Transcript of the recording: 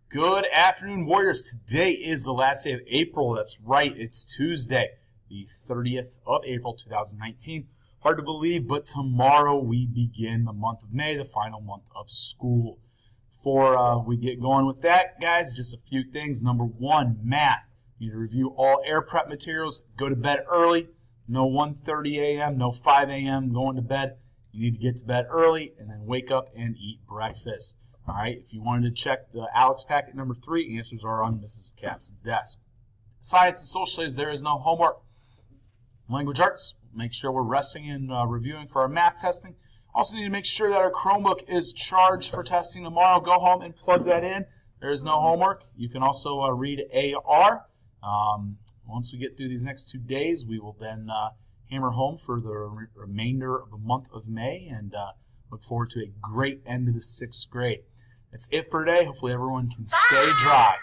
Good afternoon, Warriors. Today is the last day of April. That's right, it's Tuesday, the 30th of April, 2019. Hard to believe, but tomorrow we begin the month of May, the final month of school. Before we get going with that, guys, just a few things. Number one, math. You need to review all air prep materials. Go to bed early. No 1:30 a.m., no 5 a.m. going to bed. You need to get to bed early and then wake up and eat breakfast. All right, if you wanted to check the Alex packet number 3, answers are on Mrs. Capps' desk. Science and social studies, there is no homework. Language arts, make sure we're resting and reviewing for our math testing. Also need to make sure that our Chromebook is charged for testing tomorrow. Go home and plug that in. There is no homework. You can also read AR. Once we get through these next 2 days, we will then hammer home for the remainder of the month of May and look forward to a great end of the 6th grade. That's it for today. Hopefully everyone can stay dry.